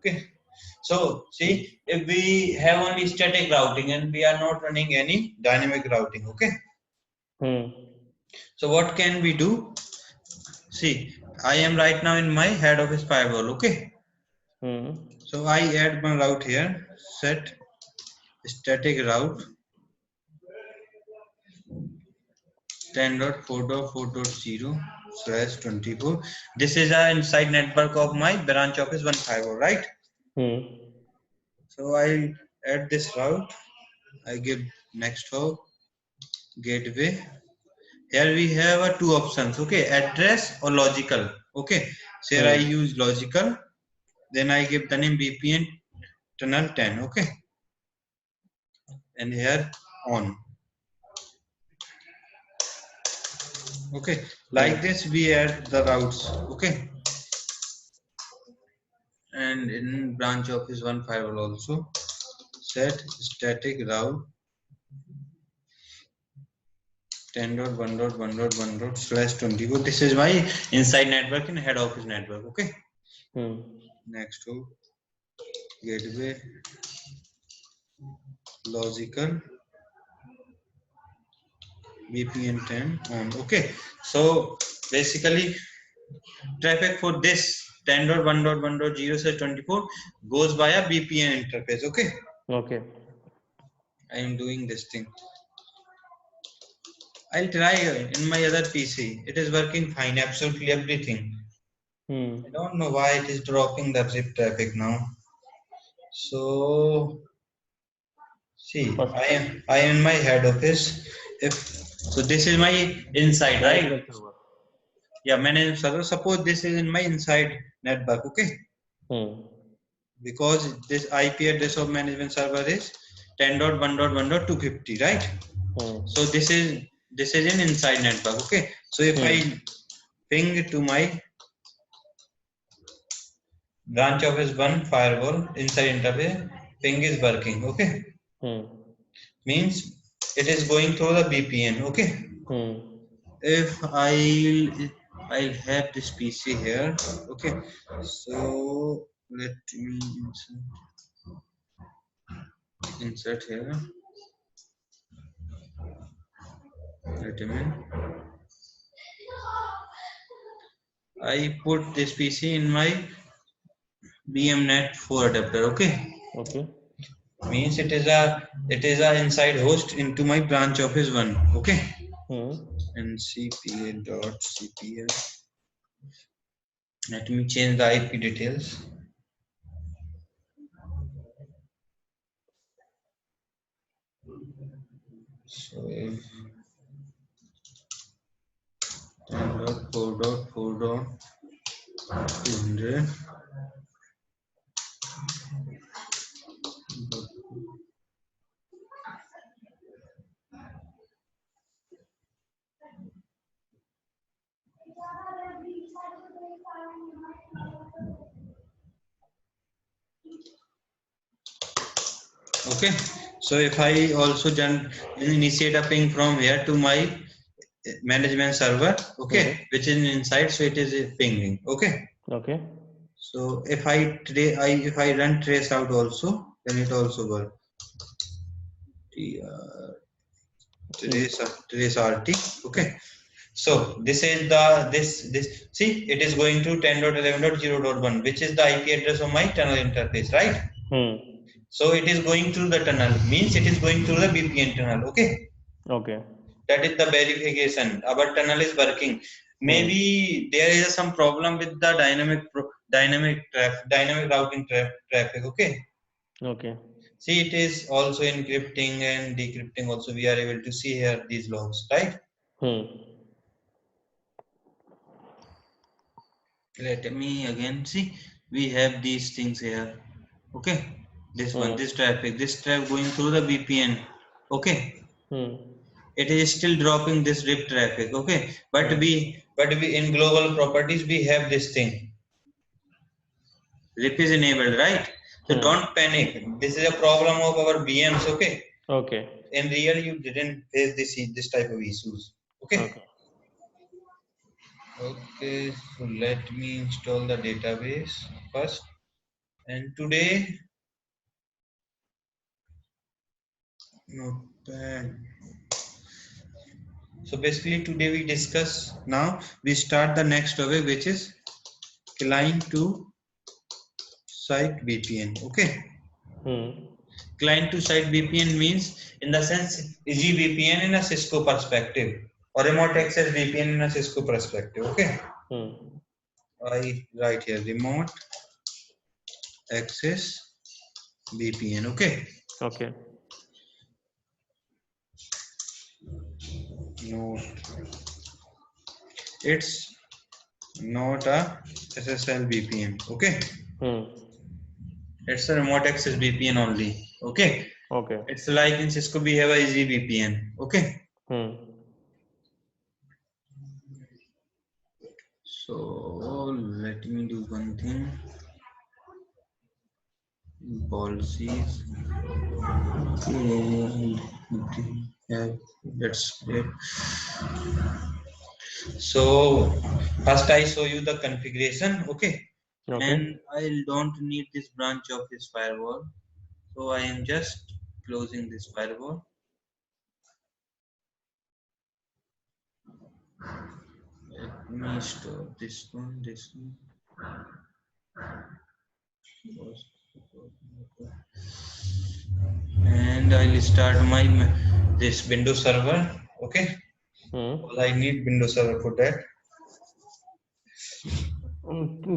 Okay. So see, if we have only static routing and we are not running any dynamic routing, okay. So what can we do? See, I am right now in my head office firewall, okay. So I add one route here, set static route 10.4.4.0/24. This is a inside network of my branch office 1 firewall, right? So I add this route, I give next hop, gateway. Here we have two options, okay, address or logical, okay. So here I use logical, then I give the name VPN tunnel 10, okay, and here on, okay. Like this we add the routes, okay, and in branch office 1 firewall also set static route 10.1.1.1./24. This is my inside network in head office network, okay. Next to gateway logical VPN 10 on, okay. So basically traffic for this 10.1.1.0/24 goes via VPN interface, okay. I am doing this thing. I'll try in my other PC. It is working fine, absolutely everything. I don't know why it is dropping the zip traffic now. So see, I am in my head office. If so, this is my inside, right? Yeah, management server. Suppose this is in my inside network, okay? Because this IP address of management server is 10.1.1.250, right? So this is an inside network, okay? So if I ping to my branch office 1 firewall inside interface, ping is working, okay? Means it is going through the VPN, okay? If I'll have this PC here, okay. So let me insert here. Wait a minute. I put this PC in my BMNet 4 adapter, okay. Means it is a inside host into my branch office 1, okay. ncpa.cpl. Let me change the IP details. So if 10.4.4.200. Okay, so if I also initiate a ping from here to my management server, okay, which is inside, so it is pinging, okay. So if I run trace out also, then it also work. Trace RT, okay. So this is the this see, it is going to 10.11.0.1, which is the IP address of my tunnel interface, right? So it is going through the tunnel, means it is going through the VPN tunnel, okay. That is the verification. Our tunnel is working. Maybe there is some problem with the dynamic routing traffic, okay. See, it is also encrypting and decrypting also. We are able to see here these logs, right? Let me again see. We have these things here, okay. This one, this traffic going through the VPN, okay. It is still dropping this RIP traffic, okay. But we in global properties we have this thing. RIP is enabled, right? So don't panic. This is a problem of our VMs, okay. In real, you didn't face this type of issues, okay. Okay, so let me install the database first. And today, not bad. So basically today we discuss, now we start the next topic, which is client to site VPN. Okay. Client to site VPN means, in the sense, EasyVPN in a Cisco perspective, or remote access VPN in a Cisco perspective. Okay. I write here remote access VPN. Okay. Okay. No, it's not a SSL VPN. Okay. It's a remote access VPN only. Okay. Okay. It's like in Cisco we have a EasyVPN. Okay. So let me do one thing. Policies. That's it. So first I show you the configuration. Okay. And I don't need this branch of this firewall. So I am just closing this firewall. Let me stop this one. And I'll start my this Windows server. Okay. All I need Windows server for that.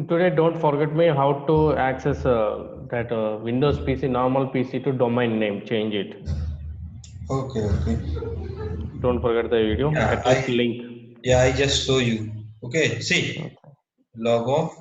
Today, don't forget me how to access that Windows PC, normal PC to domain name. Change it. Okay. Don't forget the video. Yeah, At least link. Yeah, I just show you. Okay. See. Log off.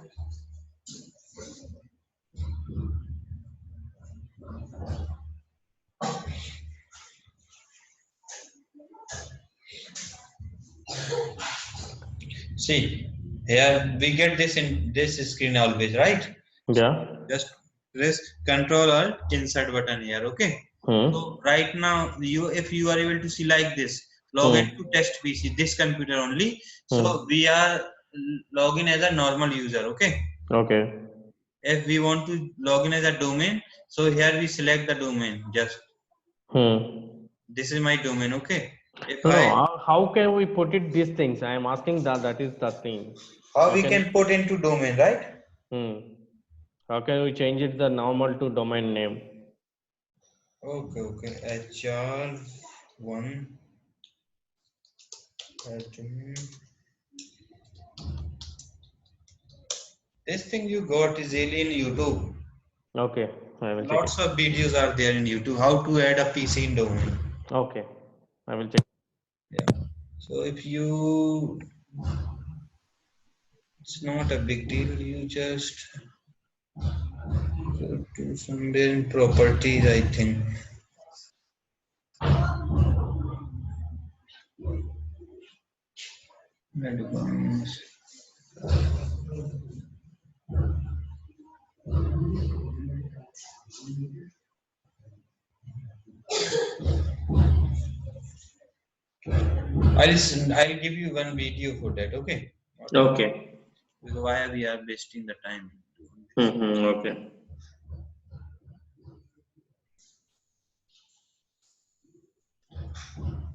See, here we get this in this screen always, right? Yeah. Just press Control Alt Insert button here. Okay. So right now, if you are able to see like this, log in to test PC, this computer only. So we are login as a normal user. Okay. Okay. If we want to log in as a domain, so here we select the domain. Just this is my domain. Okay. How can we put it these things? I am asking that is the thing. How we can put into domain, right? How can we change it the normal to domain name? Okay. HR1 admin. This thing you got is alien YouTube. Okay. I will Lots of videos are there in YouTube. How to add a PC in domain. Okay. I will check. Yeah. So if you, it's not a big deal. You just go to somewhere in properties, I think. Advanced. I'll give you one video for that. Okay. Okay. Why we are wasting the time? Okay.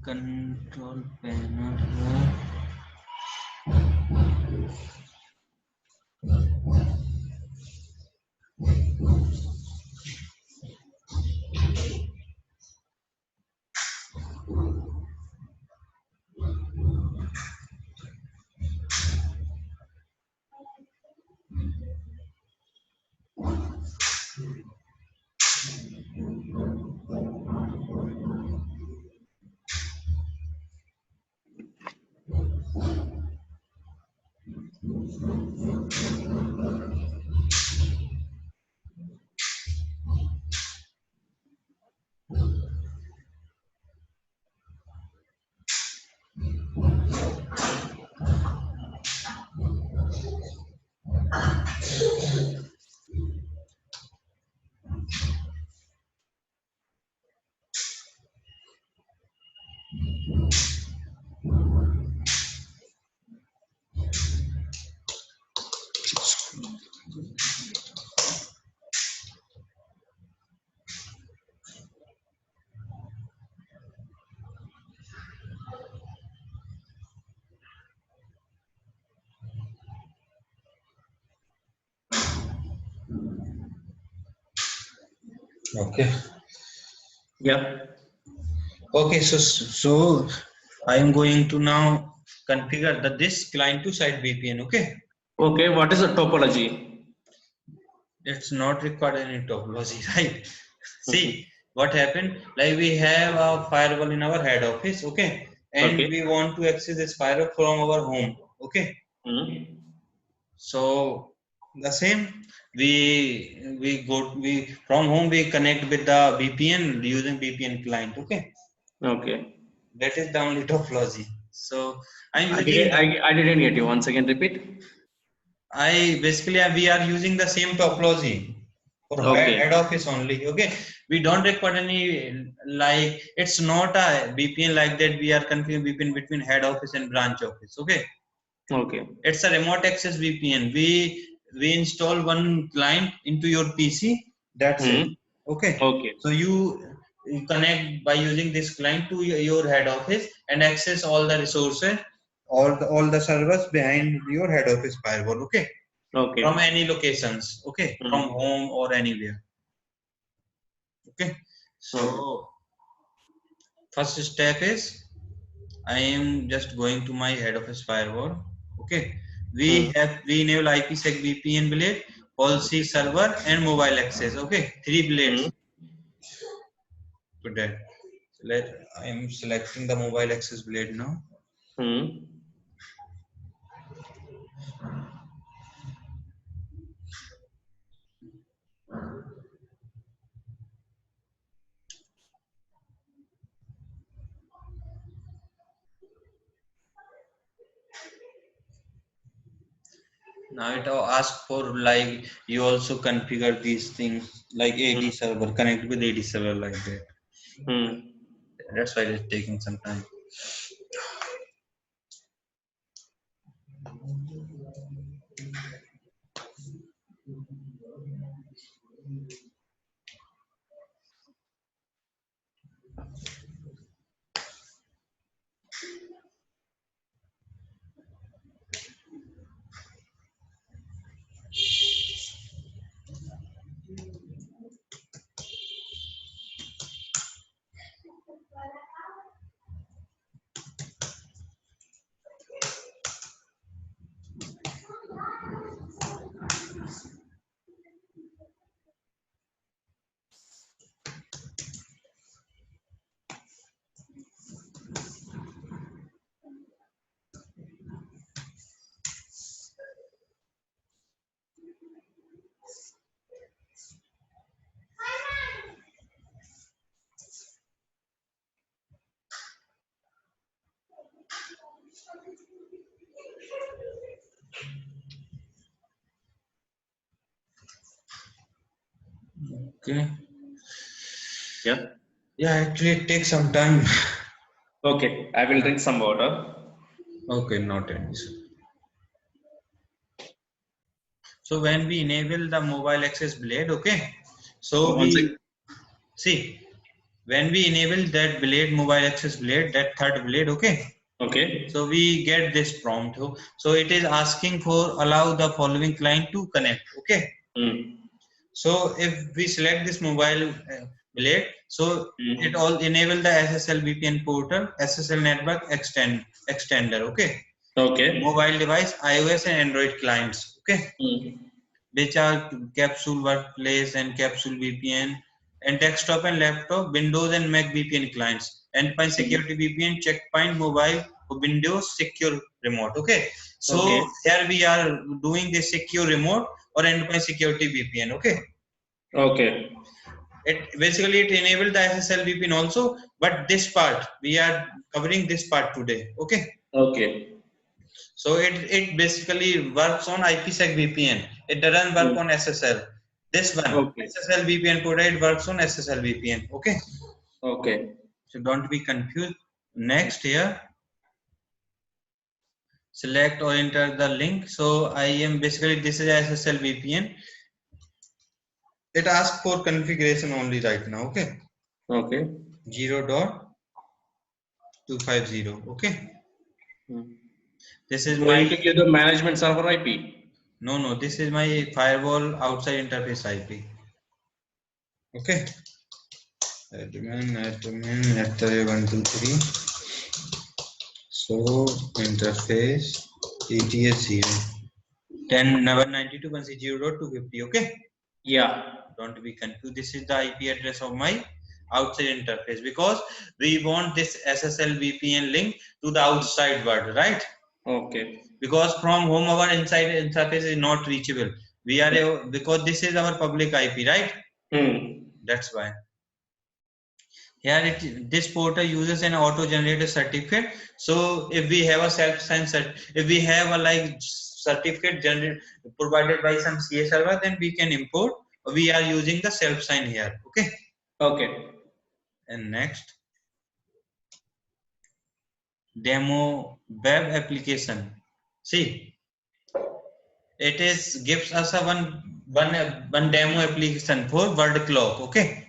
Control panel. Okay. Yeah. Okay. So I am going to now configure this client to site VPN. Okay. Okay. What is the topology? It's not required any topology, right? Mm-hmm. See what happened. Like we have a firewall in our head office. Okay. And Okay. we want to access this firewall from our home. Okay. Mm-hmm. So the same we from home we connect with the VPN using VPN client. Okay, Okay. that is the only topology. So I'm I using didn't. I didn't get you. Once again, repeat. I basically we are using the same topology for Okay. head office only. Okay, we don't require any like it's not a VPN like that. We are configuring VPN between head office and branch office. Okay, Okay. it's a remote access VPN. We install one client into your PC. That's it. Mm-hmm. Okay. Okay. So you connect by using this client to your head office and access all the resources, all the servers behind your head office firewall. Okay. From Okay. any locations. Okay. From Mm-hmm. home or anywhere. Okay. Okay. So first step is I am just going to my head office firewall. Okay. Mm-hmm. We enable IPsec VPN blade, policy server, and mobile access. Okay, 3 blades to that. So I am selecting the mobile access blade now. Mm-hmm. Now it asks for like you also configure these things like AD server, connect with AD server like that. Mm-hmm. That's why it's taking some time. Okay. Yeah. Yeah, actually it takes some time. Okay. I will drink some water. Okay, not an issue. So when we enable the mobile access blade, okay. So One second. we see when we enable that blade, mobile access blade, that third blade, okay. Okay. So we get this prompt. So it is asking for allow the following client to connect, okay. Mm. So if we select this mobile blade, so it Mm. all enable the SSL VPN portal, SSL network extender, okay. Okay. Mobile device, iOS and Android clients, okay. Mm. Which are Capsule Workplace and Capsule VPN, and desktop and laptop, Windows and Mac VPN clients, Endpoint Mm. Security VPN, Checkpoint Mobile, Windows Secure Remote. Okay, so Okay. here we are doing the Secure Remote or Endpoint Security VPN. Okay, Okay. it enabled the SSL VPN also, but this part we are covering this part today. Okay. Okay. So it basically works on IPsec VPN. It doesn't work Mm. on SSL. This one Okay. SSL VPN today it works on SSL VPN. Okay. Okay. So don't be confused. Next here, select or enter the link. So I am basically this is SSL VPN. It asks for configuration only right now. Okay. Okay. 0.250. Okay. Mm. This is my Going to give the management server IP. no. This is my firewall outside interface IP. Okay. Admin @123. So interface ETS0 10.192.168.250. Okay. Yeah. Don't be confused. This is the IP address of my outside interface because we want this SSL VPN link to the outside world, right? Okay. Because from home our inside interface is not reachable. We are because this is our public IP, right? That's why. Here this portal uses an auto generated certificate. So if we have a self-signed if we have a like certificate provided by some CA server, then we can import. We are using the self-sign here. Okay. Okay. And next, demo web application. See, it is gives us a one demo application for word clock. Okay.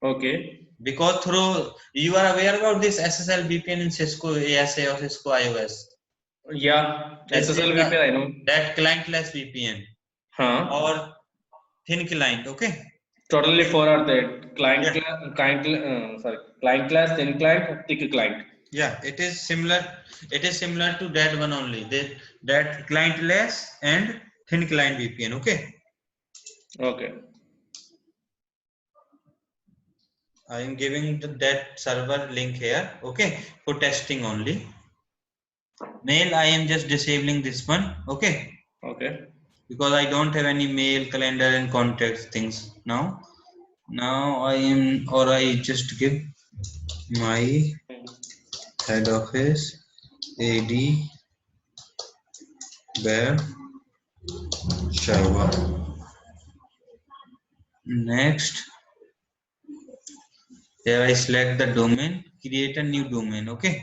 Okay. Because through you are aware about this SSL VPN in Cisco ASA or Cisco IOS. Yeah, SSL VPN I know. That clientless VPN. Or thin client. Okay. Totally four are there. Client class, thin client, thick client. Yeah, it is similar. It is similar to that one only. That clientless and thin client VPN. Okay. Okay. I am giving that server link here. Okay, for testing only. Mail, I am just disabling this one. Okay. Okay. Because I don't have any mail, calendar, and contacts things now. Now I am, or I just give my head office AD web server. Next, here I select the domain, create a new domain. Okay.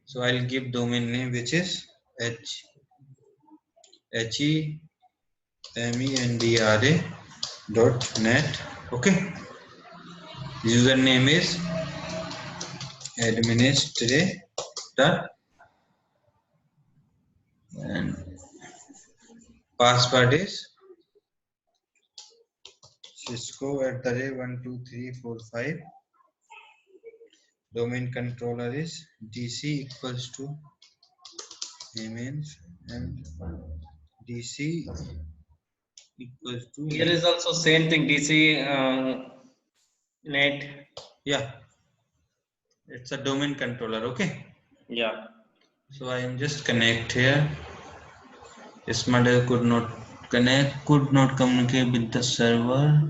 So I'll give domain name which is HEMENDRA.net. Okay. Username is administrator and password is Cisco@12345. Domain controller is DC equals to image and DC equals to. Here is also same thing. DC net. Yeah, it's a domain controller. Okay. Yeah. So I am just connect here. This model could not communicate with the server.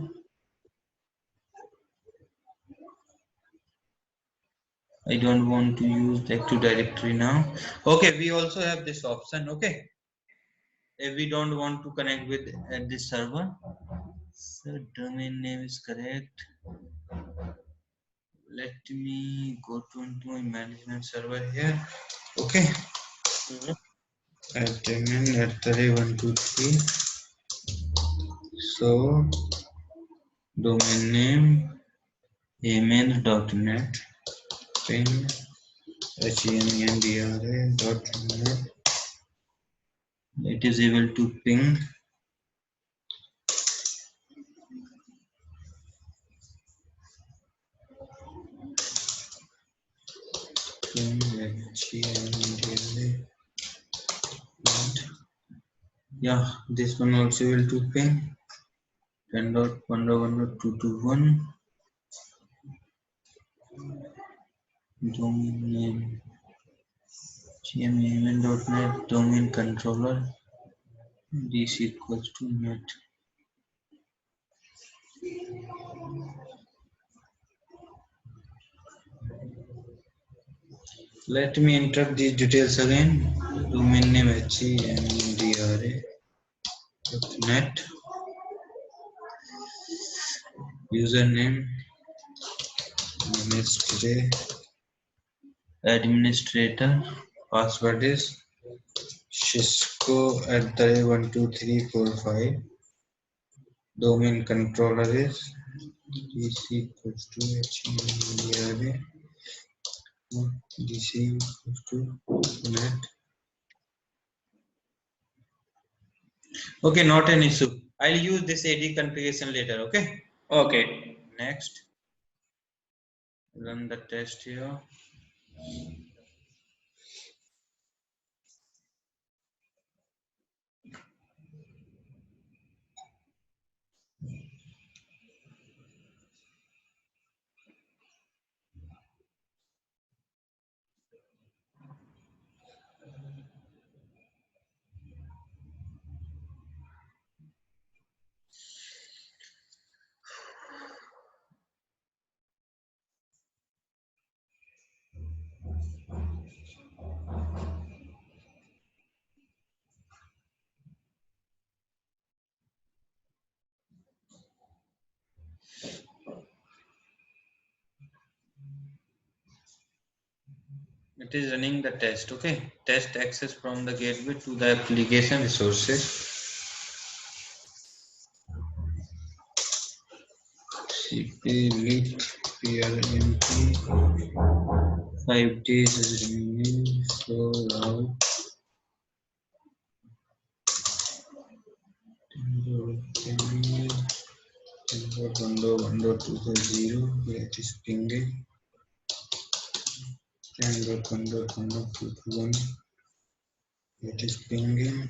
I don't want to use the Active Directory now. Okay, we also have this option. Okay, if we don't want to connect with this server, so domain name is correct. Let me go to into my management server here. Okay. Admin@123. So domain name HEMENDRA.net. Ping HEMENDRA.net. It is able to ping yeah, this one also will to ping 10.1.1.221. Domain name HEMEN.net. Domain controller DC equals to net. Let me enter these details again. Domain name HEMENDRA.net. Username administrator. Password is Cisco@12345. Domain controller is DC equals to HEMENDRA. DC equals to net. Okay, not an issue. I'll use this AD configuration later. Okay. Okay. Next, run the test here. It is running the test. Okay, test access from the gateway to the application resources. cp-lit prmp 5 days is remaining. So now it is pinging. 10.1.1.221. It is pinging.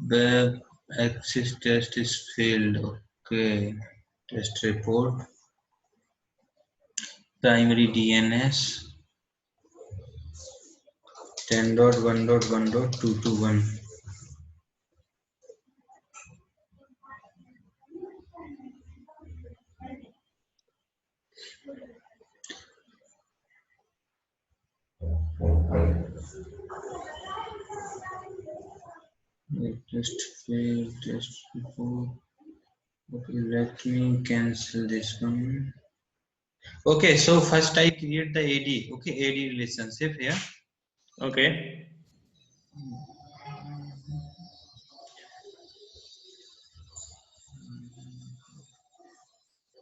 Web access test is failed. Okay. Test report. Primary DNS 10.1.1.221. Test failed. Test report. Okay, let me cancel this one. Okay, so first I create the AD. Okay, AD relationship here. Okay.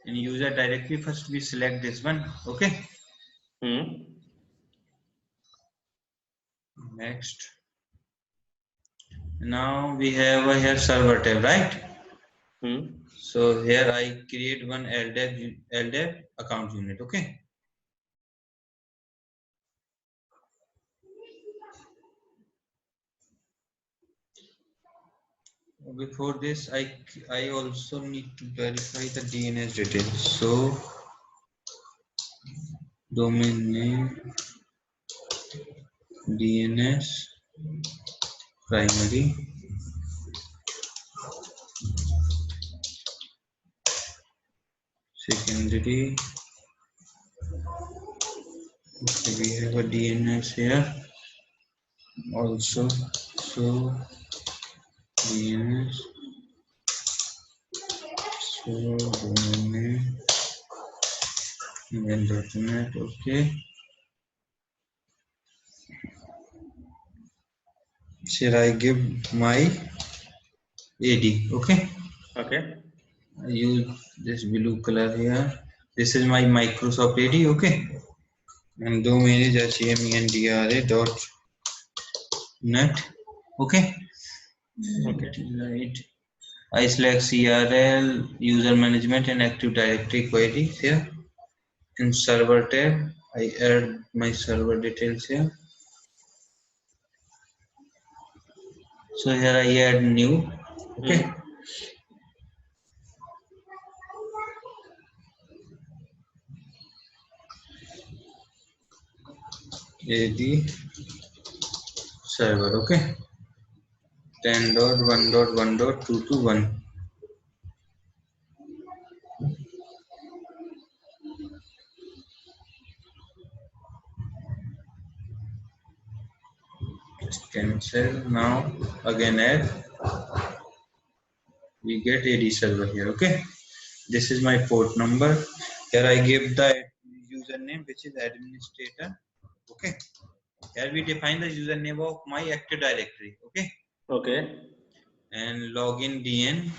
In user directory, first we select this one. Okay. Next. Now we have a here server tab, right? So here I create one LDAP account unit. Okay. Before this, I also need to verify the DNS details. So domain name DNS primary secondary. Okay, we have a DNS here also. So DNS. So domain name then .net. Okay. Should I give my AD? Okay. Okay. I use this blue color here. This is my Microsoft AD. Okay. And domain is hmendra.net. Okay. Okay. Right. I select CRL, user management, and Active Directory queries here. In server tab, I add my server details here. So here I add new. Okay. AD server. Okay. 10.1.1.221. Just cancel. Now again add. We get AD server here. Okay. This is my port number. Here I give the username, which is administrator. Okay. Here we define the username of my Active Directory. Okay. Okay. and login dn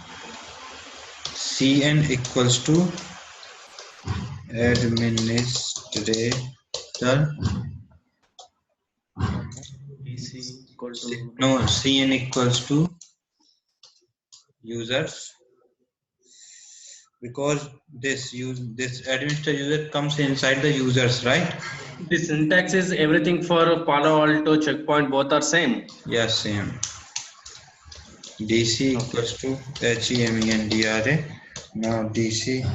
cn equals to administrator PC equal to no cn equals to users, because this administrator user comes inside the users, right? the syntax is everything for Palo Alto, Checkpoint, both are same. Yes, same. dc equals to HEMENDRA. Now dc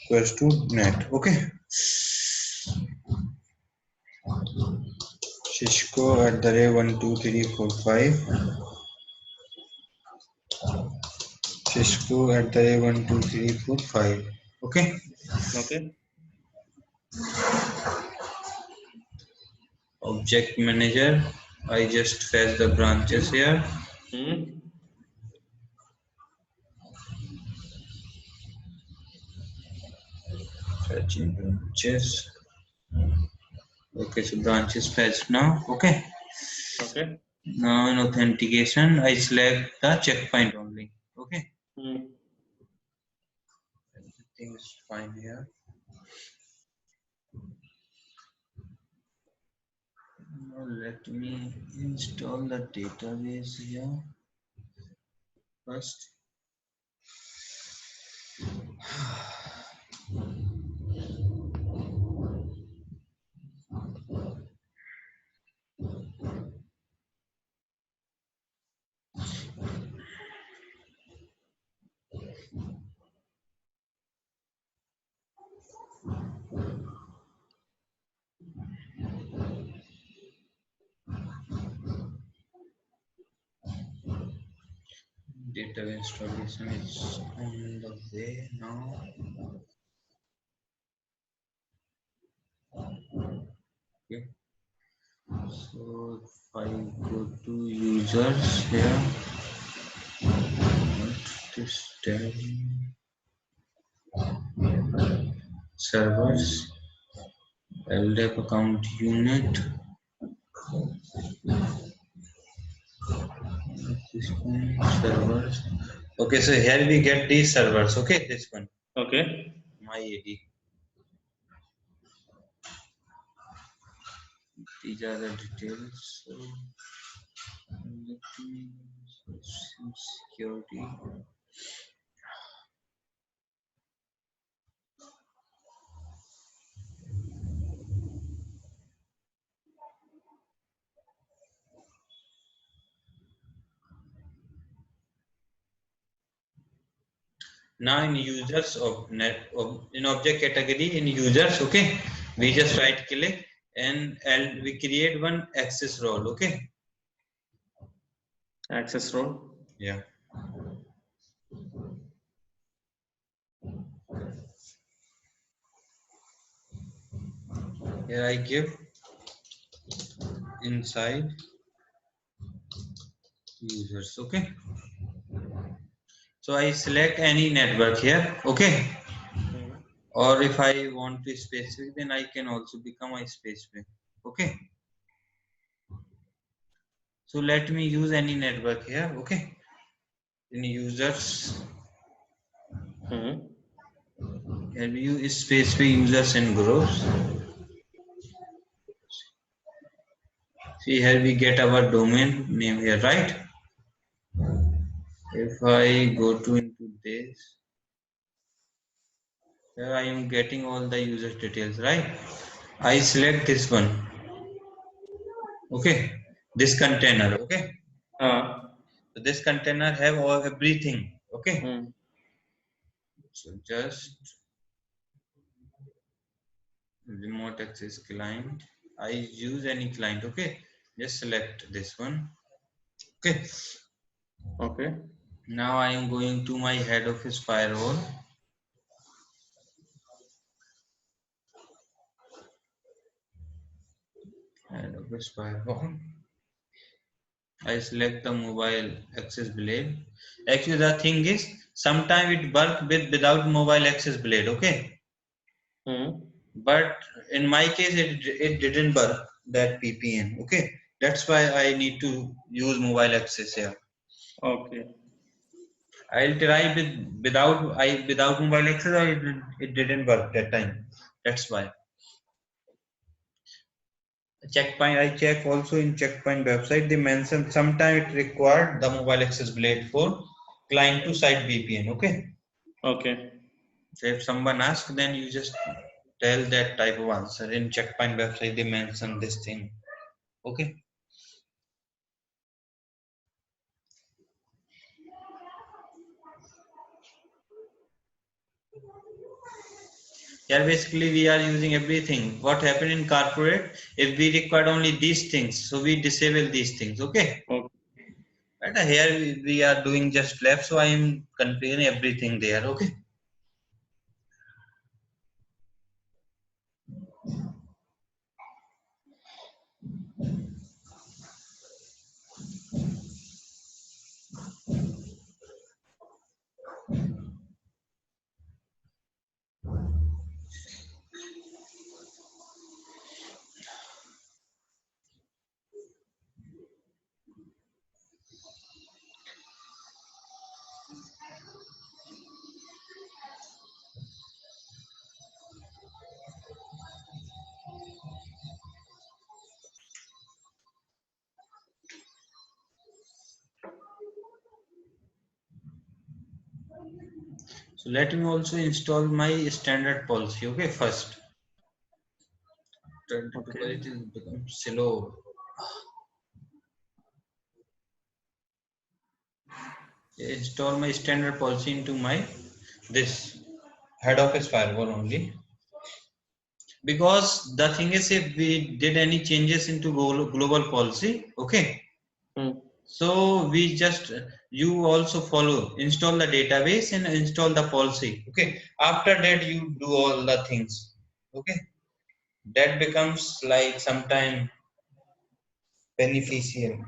equals to net. Okay. Cisco @12345. Cisco @12345. Okay. Okay. Object manager. I just fetch the branches here. Fetching branches. Okay, so branches fetched now. Okay. Okay. Now in authentication, I select the checkpoint only. Okay. Everything is fine here. Now let me install the database here first. Data installation is on the way now. Okay. So if I go to users here, this tab, servers, LDAP account unit. This one, servers. Okay, so here we get these servers. Okay, this one. Okay. MyAD. These are the details. So let me some security. Now in users of net in object category in users, okay, we just right click and we create one access role. Okay, Access role. yeah. Here I give inside users. Okay, so I select any network here. Okay. Or if I want to specific, then I can also become a specific. Okay. So let me use any network here. Okay. In users, here we use specific users and groups. See, here we get our domain name here, right? If I go to into this, here I am getting all the user details, right? I select this one. Okay, this container. Okay. So this container have all everything. Okay. So just remote access client. I use any client. Okay. Just select this one. Okay. Okay. Now I am going to my head office firewall. Head office firewall. I select the mobile access blade. Actually, the thing is, sometimes it work without mobile access blade. Okay. But in my case, it didn't work that PPN. Okay. That's why I need to use mobile access here. Okay. I'll try without mobile access, or it didn't work that time. That's why. Checkpoint, I check also in Checkpoint website. They mention sometime it required the mobile access blade for client to site VPN. Okay. Okay. So if someone asks, then you just tell that type of answer. In Checkpoint website, they mention this thing. Okay. Here basically we are using everything. What happened in corporate? If we require only these things, so we disable these things. Okay. Okay. But here we are doing just left, so I am configuring everything there. Okay. So let me also install my standard policy. Okay, first. Because it is become slow. Install my standard policy into my this head office firewall only. Because the thing is, if we did any changes into global policy, okay. So we just you also follow install the database and install the policy. Okay. After that you do all the things. Okay. That becomes like sometime beneficial.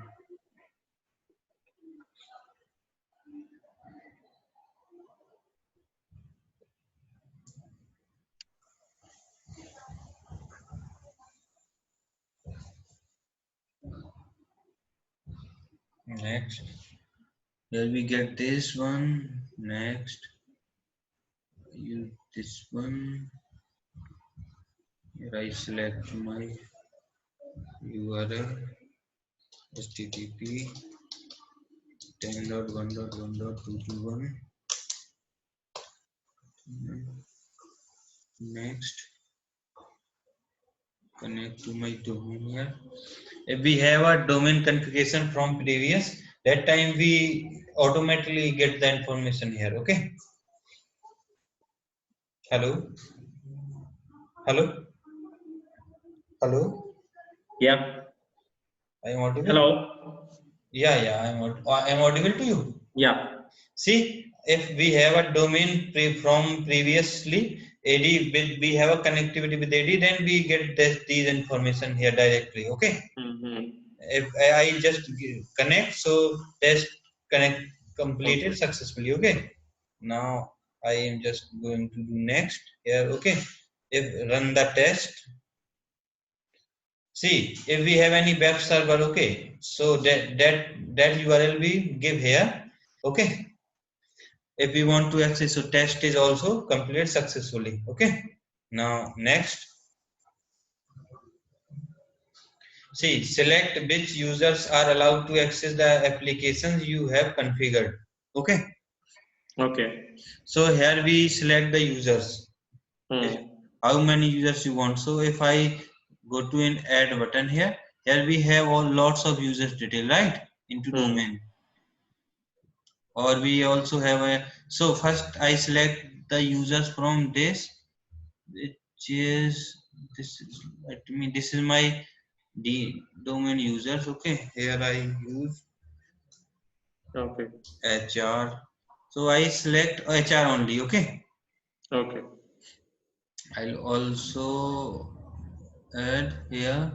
Next. Here we get this one. Next. Use this one. Here I select my URL http 10.1.1.221. Next, connect to my domain here. If we have a domain configuration from previous, that time we automatically get the information here. Okay. Hello. Hello. Hello. Yeah. I'm audible. Hello. Yeah. I'm audible to you. Yeah. See, if we have a domain from previously AD, we have a connectivity with AD, then we get these information here directly. Okay. If I just connect, so test connect completed successfully. Okay. Now I am just going to do next here. Okay. If run the test. See, if we have any web server, okay, so that URL we give here. Okay. If we want to access, so test is also completed successfully. Okay. Now next, see, select which users are allowed to access the applications you have configured. Okay. So here we select the users. How many users you want. So if I go to an add button here we have all lots of users detail, right, into domain. Or we also have a, so first I select the users from this, which is this is, let me, this is my domain users. Okay, here I use HR, so I select HR only. Okay. I'll also add here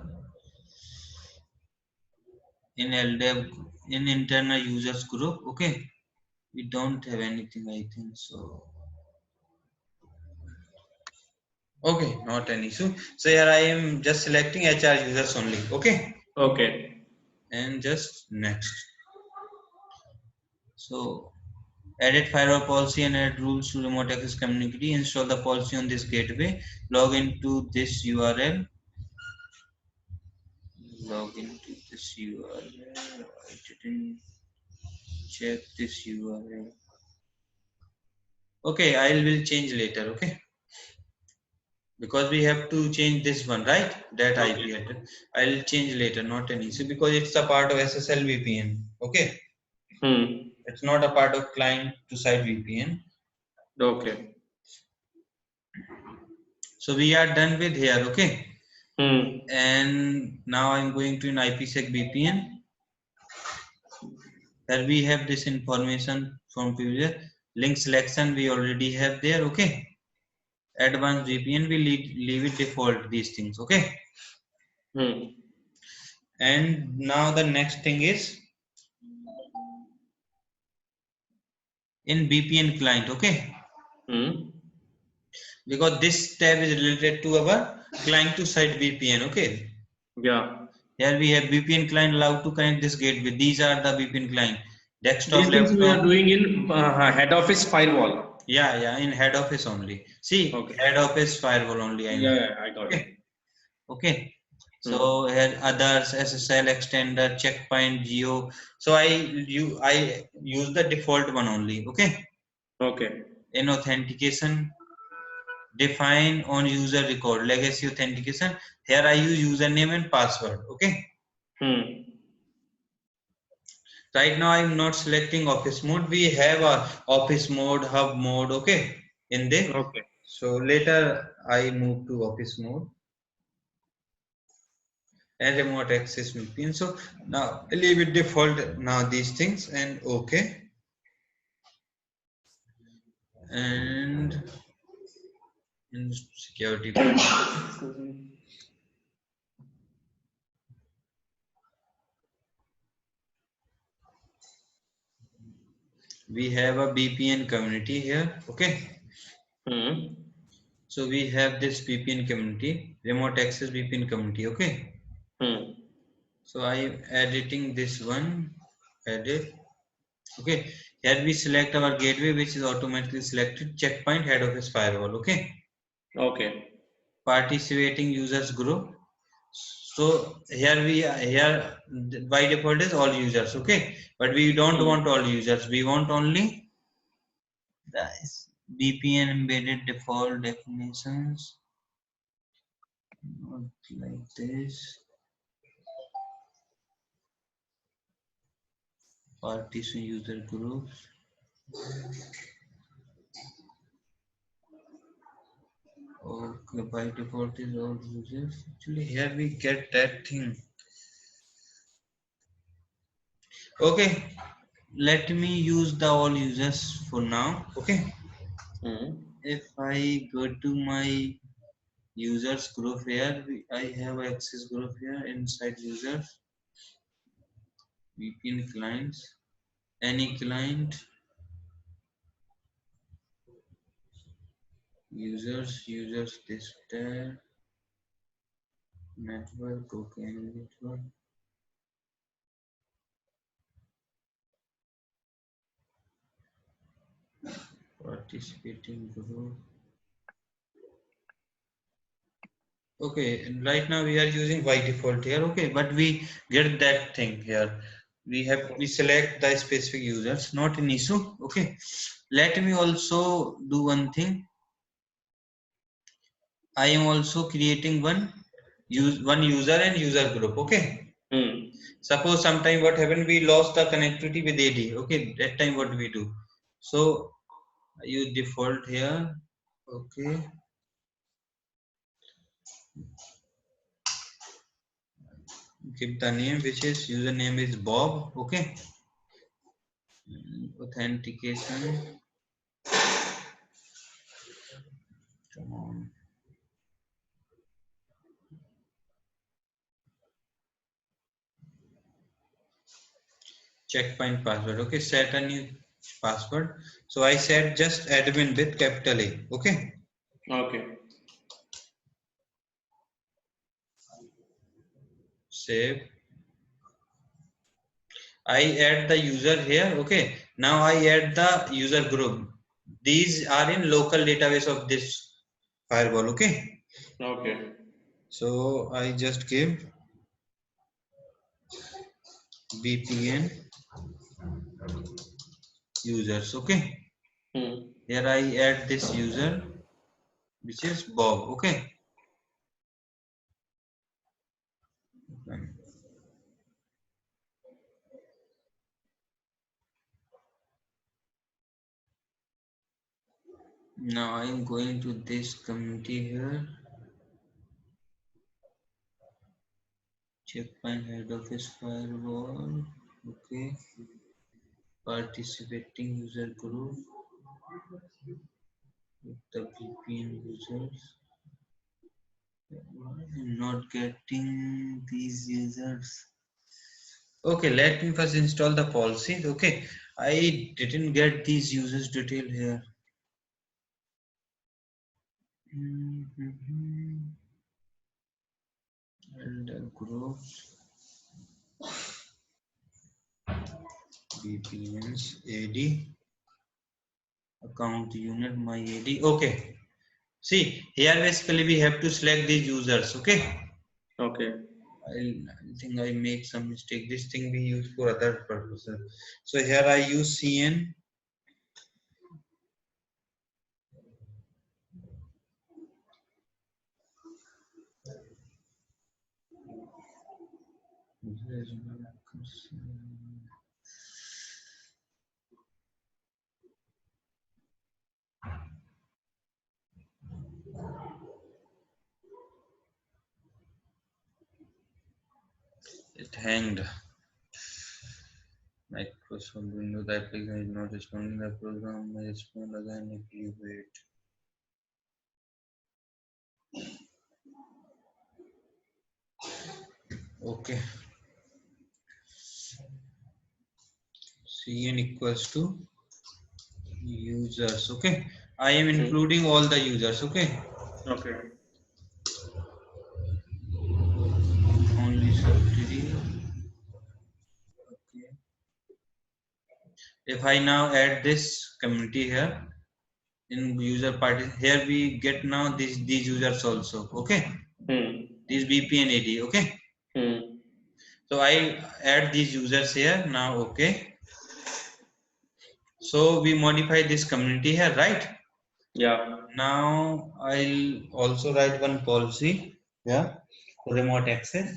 in LDAP in internal users group. Okay, we don't have anything, I think so. Okay, not an issue. So here I am just selecting HR users only. Okay. And just next. So edit firewall policy and add rules to remote access community. Install the policy on this gateway. Log into this URL. Log into this URL. I didn't check this URL. Okay, I will change later. Okay, because we have to change this one, right? That IP address. I'll change later, not an issue, because it's a part of SSL VPN. Okay. It's not a part of client to site VPN. Okay. So we are done with here. Okay. And now I'm going to an IPsec VPN. Here we have this information from previous link selection. We already have there. Okay. Advanced VPN, we leave it default, these things. Okay. And now the next thing is in VPN client. Okay. Because this tab is related to our client to site VPN. Okay. Yeah. Here we have VPN client allowed to connect this gateway. These are the VPN client. Desktop, These things laptop. we are doing in head office firewall. Yeah, in head office only. See, head office firewall only. I got it. Okay. So here others, SSL extender, checkpoint, geo. So I use the default one only. Okay. Okay. In authentication, define on user record, legacy authentication. Here I use username and password. Okay. Right now I'm not selecting office mode. We have a office mode, hub mode. Okay. In there. Okay. So later I move to office mode and remote access VPN. So now I leave it default now these things and okay. And in security we have a VPN community here. Okay. So we have this VPN community, remote access VPN community. Okay. So I am editing this one. Edit. Okay. Here we select our gateway, which is automatically selected. Checkpoint, head office firewall. Okay. Okay. Participating users group. So here by default is all users. Okay. But we don't want all users. We want only the VPN embedded default definitions. Not like this. Partition user groups. Okay, by default is all users. Actually, here we get that thing. Okay, let me use the all users for now. Okay. If I go to my users group here, I have access group here inside users, VPN clients, any client, users this tab, network, okay, network. Participating group. Okay, right now we are using by default here. Okay, but we get that thing here. We select the specific users, not an issue. Okay, let me also do one thing. I am also creating one user and user group. Okay. Suppose sometime what happened, we lost the connectivity with AD. Okay, that time what we do? So I use default here. Okay. Give the name, which is username is Bob. Okay. Authentication. Come on. Checkpoint password. Okay, set a new password. So I set just admin with capital A. Okay. Okay. Save. I add the user here. Okay, now I add the user group. These are in local database of this firewall. Okay, so I just give VPN users. Okay, here I add this user, which is Bob. Okay, now I am going to this community here. Checkpoint head office firewall. Okay, participating user group with the VPN users. I'm not getting these users. Okay, let me first install the policies. Okay, I didn't get these users detail here. And groups, VPNs, AD, account unit, my AD. Okay, see here basically we have to select these users. Okay, I think I make some mistake. This thing we use for other purposes. So here I use CN. It hanged. Microsoft Windows application is not responding. The program may respond again if you wait. Okay. Cn equals to users. Okay. I am including all the users. Okay. Only subsidiary. Okay. If I now add this community here in user party, here we get now these users also. Okay. This VPN AD. Okay. So I add these users here now. Okay. So we modify this community here, right? Now I'll also write one policy. Yeah. For remote access.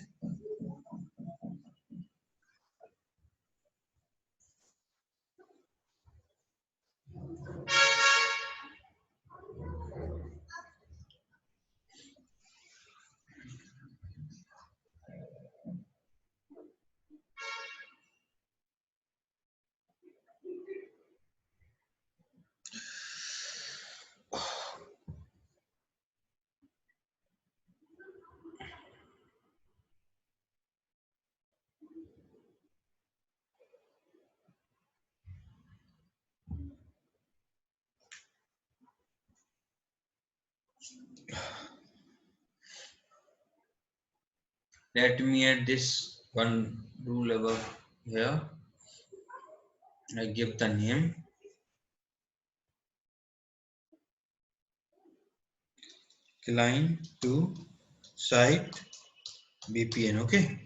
Let me add this one rule above here. I give the name. Client to site VPN. Okay.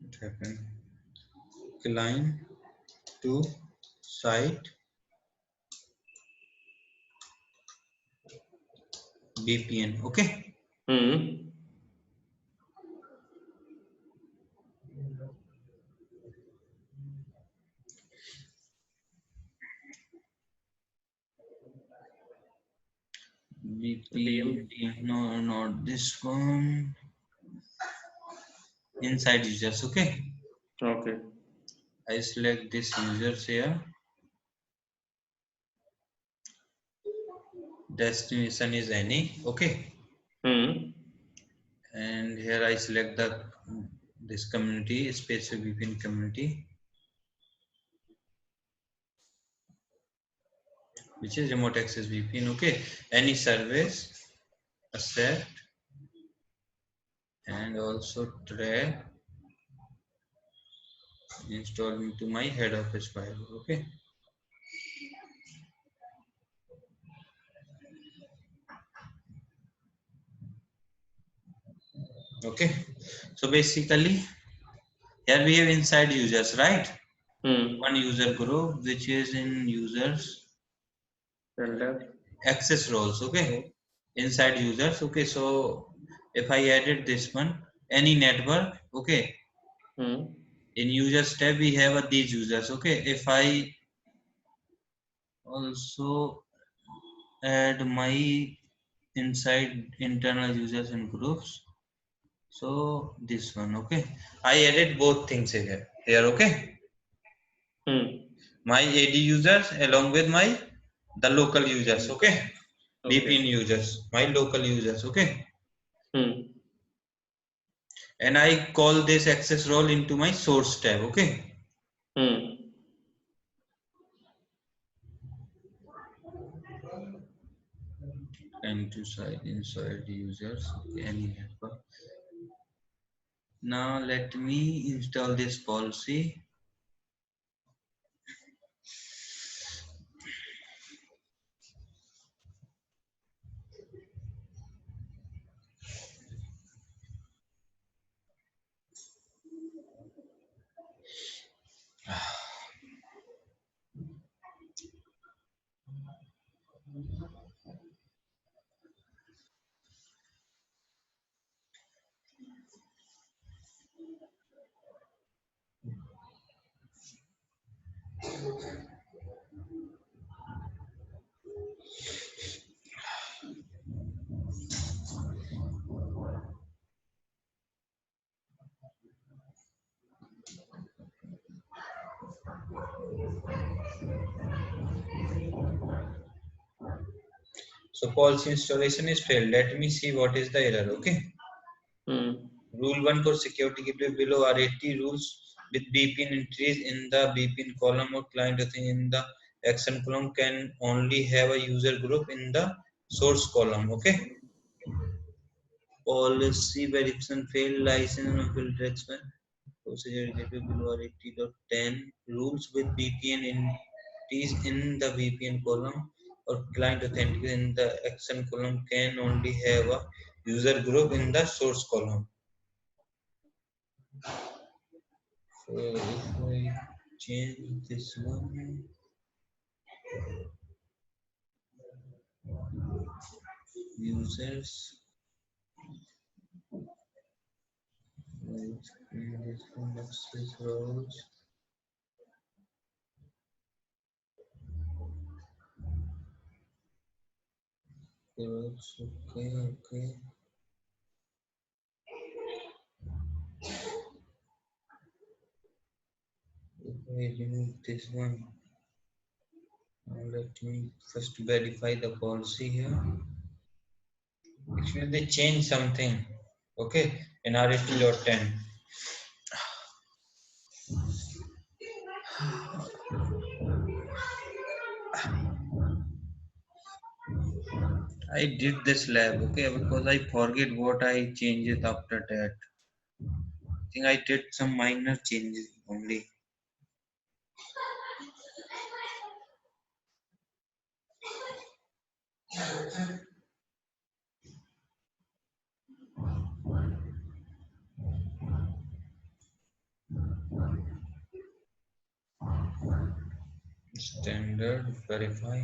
What happened? Client to site VPN. Okay. VPN. No, not this one. Inside users. Okay. I select this users here. Destination is any. Okay. And here I select this community, specific VPN community, which is remote access VPN. Okay. Any service, accept, and also track install into my head office file. Okay. Okay. So basically, here we have inside users, right? One user group which is in users access roles. Okay. Inside users. Okay. So if I added this one, any network. Okay. In users tab we have these users. Okay. If I also add my inside internal users and groups, so this one. Okay, I added both things here. Okay, my AD users along with my the local users. Okay, VPN users, my local users. Okay, and I call this access role into my source tab. Okay. And to side inside users. Okay, any network. Now let me install this policy. So policy installation is failed. Let me see what is the error. Okay. Rule 1 for security gateway below are 80 rules with VPN entries in the VPN column or client thing in the action column can only have a user group in the source column. Okay. Policy verification failed license and filter expand. Procedure gateway below are 80.10 rules with VPN entries in the VPN column or client authentication in the action column can only have a user group in the source column. So if I change this one, users, this one access roles, groups, okay. If I remove this one, now let me first verify the policy here. Actually, they changed something. Okay, in RFT.10. I did this lab, okay, because I forget what I changed it after that. I think I did some minor changes only. Standard verify.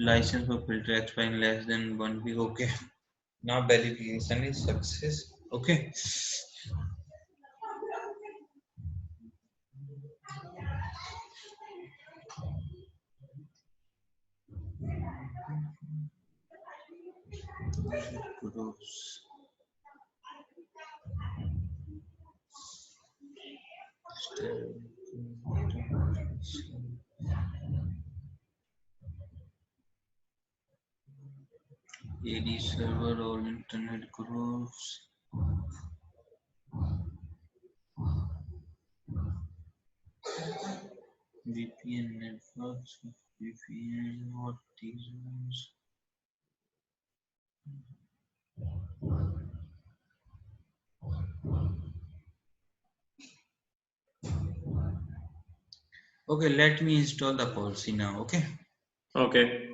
License for filter expire in less than 1 week. Okay. Now verification is success. Okay. Groups. AD server or internet groups. VPN networks, VPN, what these ones. Okay, let me install the policy now. Okay. Okay.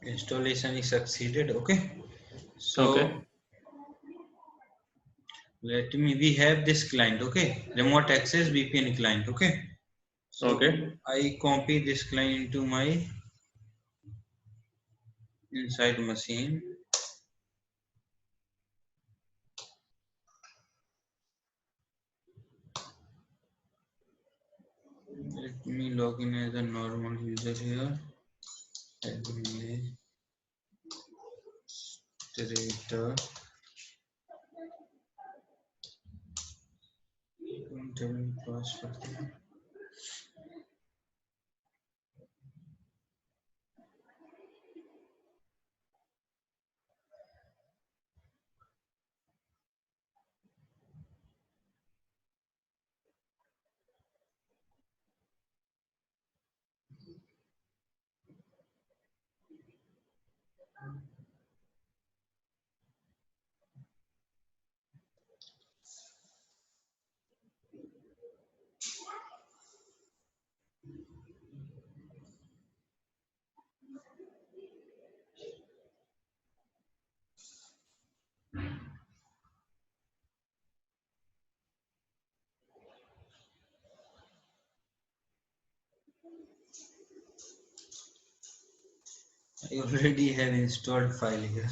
Installation is succeeded. Okay. So Okay. let me. We have this client. Okay. Remote access VPN client. Okay. So Okay. I copy this client into my inside machine. Let me log in as a normal user here. Administrator. Tell me password. I already have installed file here.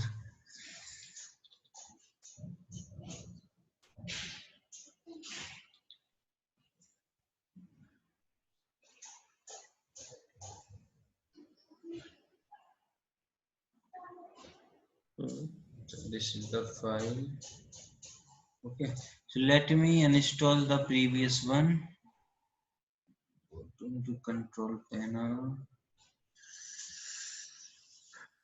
So this is the file. Okay. So let me uninstall the previous one. Go to control panel.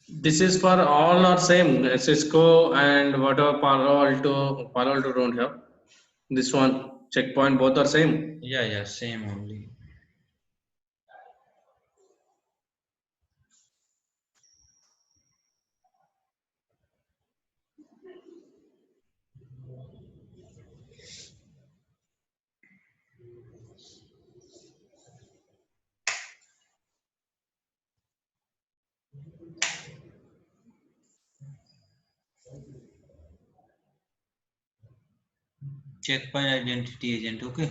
This is for all are same. Cisco and whatever Palo Alto don't have. This one checkpoint both are same. Yeah, same only. Checkpoint identity agent. Okay.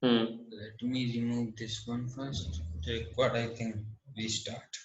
Let me remove this one first. Record, I think restart.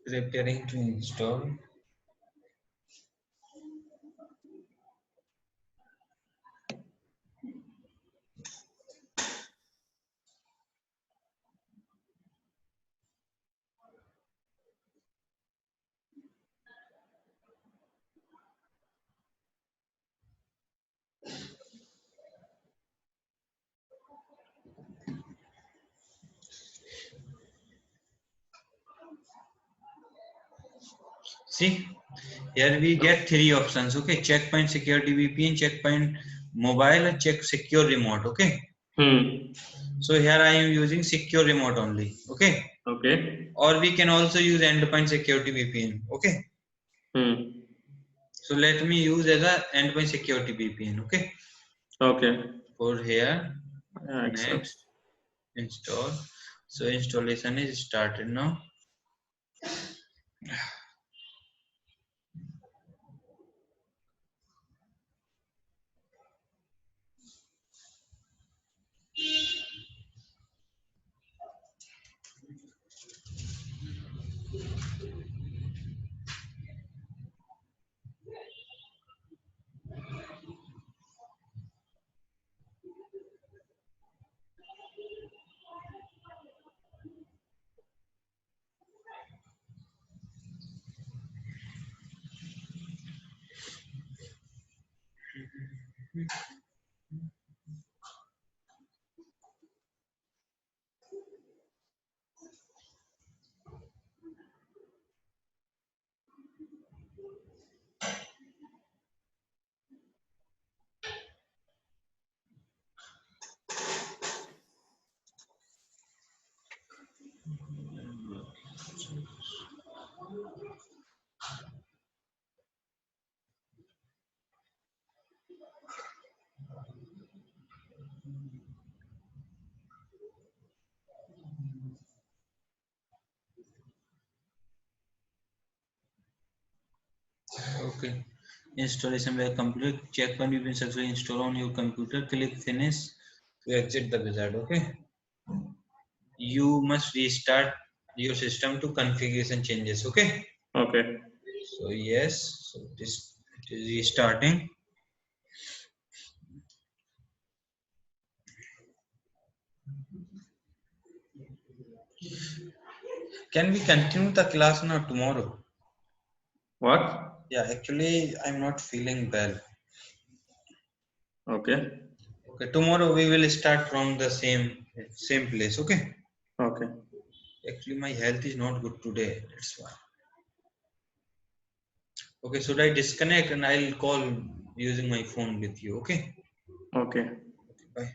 Preparing to install. See, here we get three options. Okay, checkpoint security VPN, checkpoint mobile, and check secure remote. Okay. So here I am using secure remote only. Okay. Okay. Or we can also use endpoint security VPN. Okay. So let me use as a endpoint security VPN. Okay. Okay. For here, Accept. next install. So installation is started now. Okay. Installation will complete. Check when you've been successfully installed on your computer. Click finish to exit the wizard. Okay. You must restart your system to configuration changes. Okay. Okay. So yes. So it is restarting. Can we continue the class now tomorrow? What? Yeah, actually, I'm not feeling well. Okay. Okay, tomorrow we will start from the same place. Okay. Okay. Actually, my health is not good today. That's why. Okay, should I disconnect and I'll call using my phone with you? Okay. Okay. Bye.